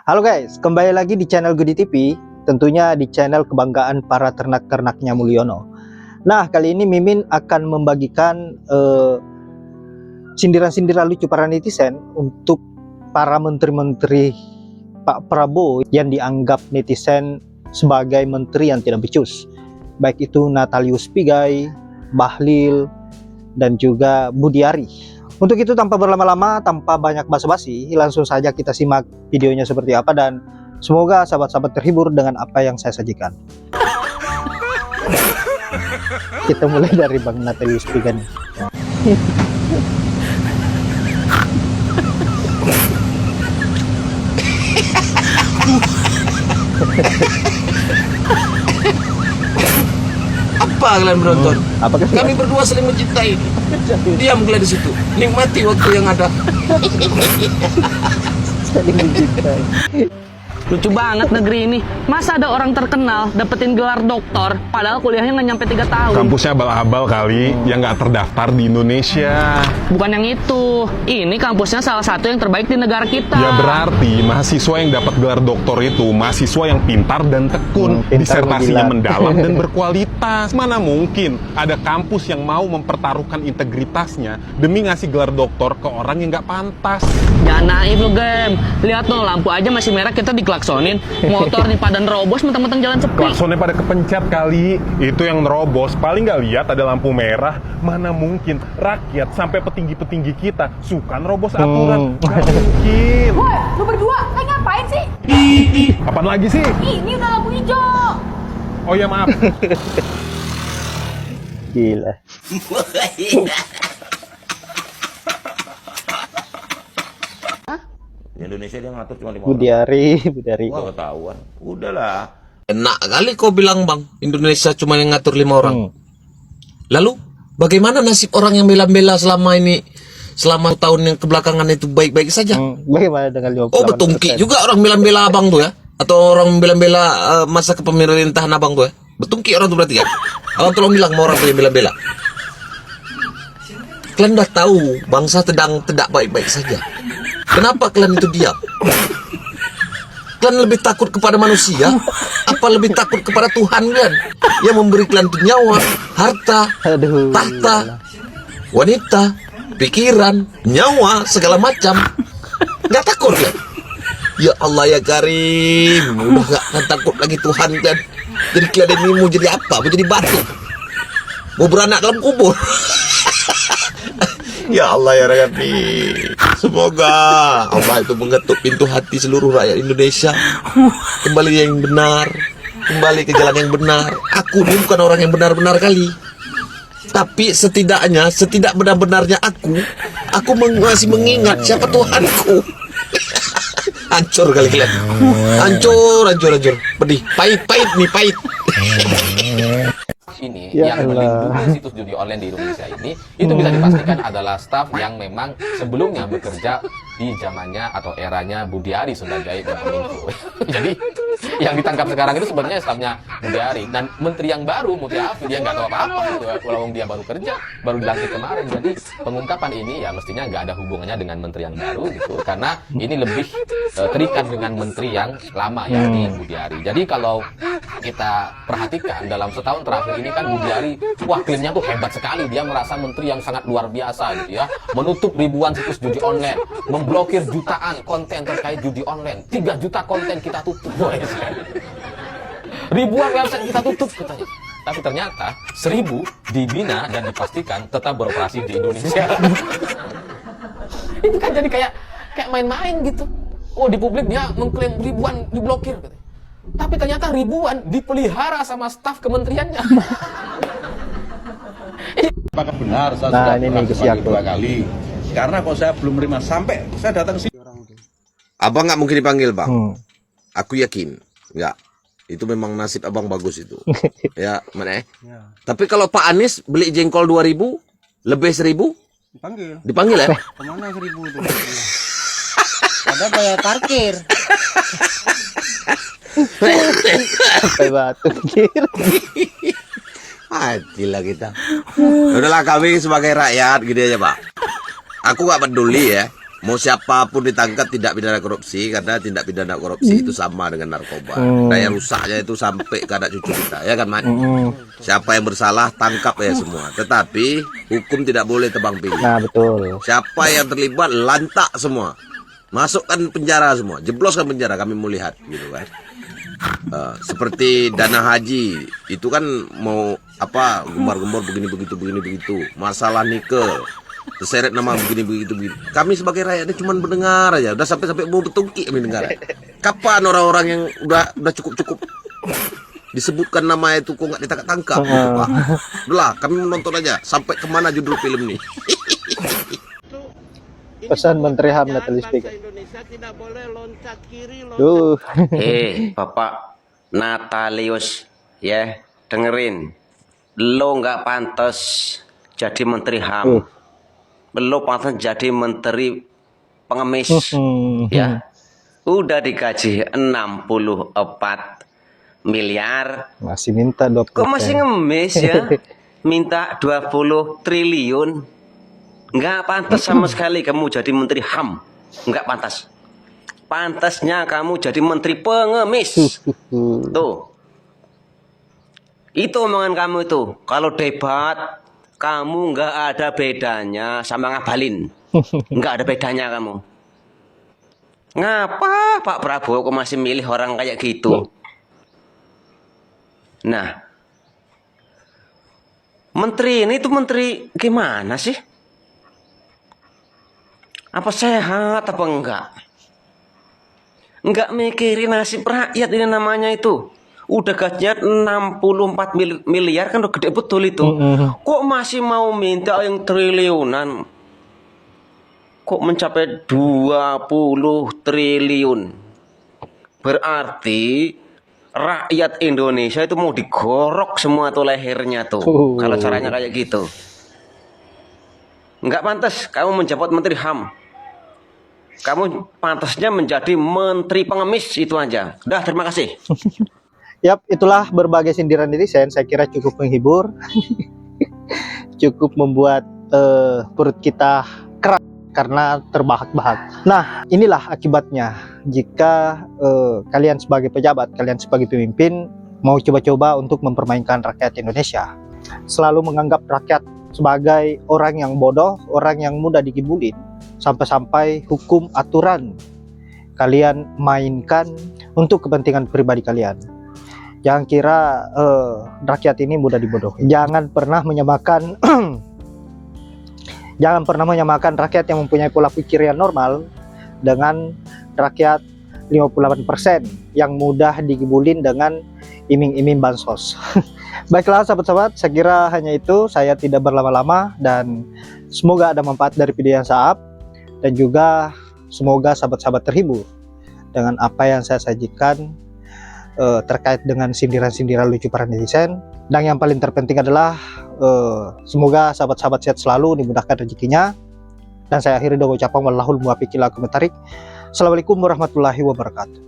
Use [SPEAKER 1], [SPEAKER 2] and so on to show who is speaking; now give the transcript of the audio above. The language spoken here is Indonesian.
[SPEAKER 1] Halo guys, kembali lagi di channel Goody TV, tentunya di channel kebanggaan para ternak-ternaknya Mulyono. Nah, kali ini Mimin akan membagikan sindiran-sindiran lucu para netizen untuk para menteri-menteri Pak Prabowo yang dianggap netizen sebagai menteri yang tidak becus. Baik itu Natalius Pigai, Bahlil, dan juga Budiari. Untuk itu tanpa berlama-lama, tanpa banyak basa-basi, langsung saja kita simak videonya seperti apa dan semoga sahabat-sahabat terhibur dengan apa yang saya sajikan. Kita mulai dari Bang Natalius Pigai.
[SPEAKER 2] Apa kalian menonton?
[SPEAKER 1] Apakah
[SPEAKER 2] Kami berdua saling mencintai. Diam kalian di situ. Nikmati waktu yang ada.
[SPEAKER 1] saling mencintai?
[SPEAKER 3] Lucu banget negeri ini. Masa ada orang terkenal dapetin gelar doktor padahal kuliahnya nggak nyampe 3 tahun.
[SPEAKER 4] Kampusnya abal-abal kali yang nggak terdaftar di Indonesia.
[SPEAKER 3] Bukan yang itu. Ini kampusnya salah satu yang terbaik di negara kita.
[SPEAKER 4] Ya berarti mahasiswa yang dapat gelar doktor itu mahasiswa yang pintar dan tekun,
[SPEAKER 1] Pintar
[SPEAKER 4] disertasinya
[SPEAKER 1] menjilat.
[SPEAKER 4] mendalam dan berkualitas. Mana mungkin ada kampus yang mau mempertaruhkan integritasnya demi ngasih gelar doktor ke orang yang nggak pantas.
[SPEAKER 3] Jangan naif lu, Gem. Lihat tuh, lampu aja masih merah kita diklaksonin. Motor nih pada nerobos, mentang-mentang jalan sepi.
[SPEAKER 4] Klaksonnya pada kepencet kali. Itu yang nerobos. Paling nggak lihat ada lampu merah. Mana mungkin rakyat sampai petinggi-petinggi kita suka nerobos aturan. Nggak mungkin.
[SPEAKER 5] Woi, lu berdua, kayak ngapain sih?
[SPEAKER 4] Apaan lagi sih?
[SPEAKER 5] Ini udah lampu hijau.
[SPEAKER 4] Oh ya maaf.
[SPEAKER 1] Gila.
[SPEAKER 2] Di Indonesia dia ngatur cuma 5 orang.
[SPEAKER 1] Budiari.
[SPEAKER 2] Wah, ketahuan. Udahlah. Enak kali kau bilang, Bang. Indonesia cuma yang ngatur 5 orang. Lalu, bagaimana nasib orang yang bela-bela selama ini? Selama tahun yang kebelakangan itu baik-baik saja.
[SPEAKER 1] Bagaimana dengan 58%?
[SPEAKER 2] Oh, betungki juga orang bela-bela abang tuh ya? Atau orang bela-bela masa kepemerintahan abang tuh ya? Betungki orang tuh berarti ya? Abang tolong bilang sama orang tuh yang bela-bela. Kalian udah tahu bangsa sedang tidak baik-baik saja. Kenapa kalian itu diam? Kalian lebih takut kepada manusia? Apa lebih takut kepada Tuhan kalian? Yang memberi kalian itu nyawa, harta,
[SPEAKER 1] Aduh,
[SPEAKER 2] tahta, wanita, pikiran, nyawa, segala macam. Nggak takut kan? Ya Allah ya Karim, udah nggak akan takut lagi Tuhan kan? Jadi kalian ini mau jadi apa? Mau jadi batu? Mau beranak dalam kubur? Ya Allah ya Rabbi, semoga Allah itu mengetuk pintu hati seluruh rakyat Indonesia kembali yang benar, kembali ke jalan yang benar. Aku ini bukan orang yang benar-benar kali, tapi setidaknya setidak benar-benarnya aku masih mengingat siapa Tuhanku. Hancur kali kalian, hancur, pedih, pahit nih pahit. Ini
[SPEAKER 1] Ya
[SPEAKER 2] yang
[SPEAKER 1] Allah.
[SPEAKER 2] melindungi situs judi online di Indonesia ini, itu bisa dipastikan adalah staf yang memang sebelumnya bekerja di zamannya atau eranya Budiari sebagai Menkominfo. Jadi yang ditangkap sekarang itu sebenarnya stafnya Budiari, dan menteri yang baru Mutiafi dia nggak tahu apa-apa gitu, walaupun dia baru kerja, baru dilantik kemarin. Jadi pengungkapan ini ya mestinya nggak ada hubungannya dengan menteri yang baru gitu, karena ini lebih terikat dengan menteri yang lama ya di Budiari. Jadi kalau kita perhatikan dalam setahun terakhir ini kan Budiari, wah klaimnya tuh hebat sekali, dia merasa menteri yang sangat luar biasa gitu ya, menutup ribuan situs judi online, memblokir jutaan konten terkait judi online, 3 juta konten kita tutup, ribuan website kita tutup katanya. Tapi ternyata 1000 dibina dan dipastikan tetap beroperasi di Indonesia. Itu kan jadi kayak main-main gitu. Oh, di publik dia mengklaim ribuan diblokir katanya. Tapi ternyata ribuan dipelihara sama staf kementeriannya.
[SPEAKER 6] Apakah benar saya
[SPEAKER 1] Nah,
[SPEAKER 6] sudah
[SPEAKER 1] ini
[SPEAKER 6] pernah
[SPEAKER 1] nih, Gus
[SPEAKER 6] dipanggil
[SPEAKER 1] Yakut.
[SPEAKER 6] 2 kali? Karena kalau saya belum menerima sampai saya datang ke sini.
[SPEAKER 2] Abang nggak mungkin dipanggil, Bang. Aku yakin. Nggak. Itu memang nasib abang bagus itu. Ya, mana? Tapi kalau Pak Anies beli jengkol 2.000, lebih 1.000, dipanggil ya?
[SPEAKER 7] Kemana 1.000 itu? Ada bayar parkir.
[SPEAKER 1] Sampai batu.
[SPEAKER 2] Matilah kita. Udahlah, kami sebagai rakyat gitu aja, Pak. Aku nggak peduli ya.
[SPEAKER 7] Mau siapapun ditangkap tidak pidana korupsi, karena tindak pidana korupsi itu sama dengan narkoba. Daya rusaknya itu sampai ke anak cucu kita, ya kan, Mat? Siapa yang bersalah tangkap ya semua. Tetapi hukum tidak boleh tebang pilih.
[SPEAKER 1] Nah, betul.
[SPEAKER 7] Siapa yang terlibat lantak semua, masukkan penjara semua, jebloskan penjara. Kami mau lihat, gitu kan. Seperti dana haji itu kan mau apa, gembar-gembor begini begitu. Masalah nikel terseret nama begini begitu. Kami sebagai rakyatnya cuma mendengar aja, udah sampai mau bertungki kami dengar. Kapan orang-orang yang udah cukup disebutkan nama itu kok nggak ditangkap? Pak, udahlah kami menonton aja sampai kemana judul film nih.
[SPEAKER 1] Pesan Menteri HAM Natalius Pigai.
[SPEAKER 8] Bapak Natalius, ya dengerin, lo nggak pantas jadi Menteri HAM, lo pantas jadi Menteri Pengemis, ya. Udah digaji 64 miliar,
[SPEAKER 1] masih minta 20%.
[SPEAKER 8] kok masih ngemis ya? Minta 20 triliun. Nggak pantas sama sekali kamu jadi Menteri HAM. Nggak pantas. Pantasnya kamu jadi Menteri Pengemis. Tuh. Itu omongan kamu itu. Kalau debat, kamu nggak ada bedanya sama ngabalin. Nggak ada bedanya kamu. Ngapa Pak Prabowo kok masih milih orang kayak gitu? Nah, menteri ini tuh menteri gimana sih? Apa sehat apa enggak? Enggak mikirin nasib rakyat ini namanya itu. Udah gajinya 64 miliar kan udah gede betul itu. Kok masih mau minta yang triliunan? Kok mencapai 20 triliun? Berarti rakyat Indonesia itu mau digorok semua tuh lehernya tuh. Kalau caranya kayak gitu. Enggak pantas kamu menjabat Menteri HAM. Kamu pantasnya menjadi Menteri Pengemis, itu aja. Udah, terima kasih.
[SPEAKER 1] Yap, itulah berbagai sindiran netizen. Saya kira cukup menghibur, cukup membuat perut kita keras karena terbahak-bahak. Nah, inilah akibatnya jika kalian sebagai pejabat, kalian sebagai pemimpin mau coba-coba untuk mempermainkan rakyat Indonesia. Selalu menganggap rakyat sebagai orang yang bodoh, orang yang mudah dikibulin, sampai-sampai hukum aturan kalian mainkan untuk kepentingan pribadi kalian. Jangan kira rakyat ini mudah dibodohi. Jangan pernah menyamakan jangan pernah menyamakan rakyat yang mempunyai pola pikir yang normal dengan rakyat 58% yang mudah dikibulin dengan iming-iming bansos. Baiklah sahabat-sahabat, saya kira hanya itu. Saya tidak berlama-lama dan semoga ada manfaat dari video yang saat, dan juga semoga sahabat-sahabat terhibur dengan apa yang saya sajikan terkait dengan sindiran-sindiran lucu para netizen. Dan yang paling terpenting adalah semoga sahabat-sahabat sehat selalu, dimudahkan rezekinya. Dan saya akhiri dengan ucapan wallahul muwaffiq ila aqwamit thoriq. Assalamualaikum warahmatullahi wabarakatuh.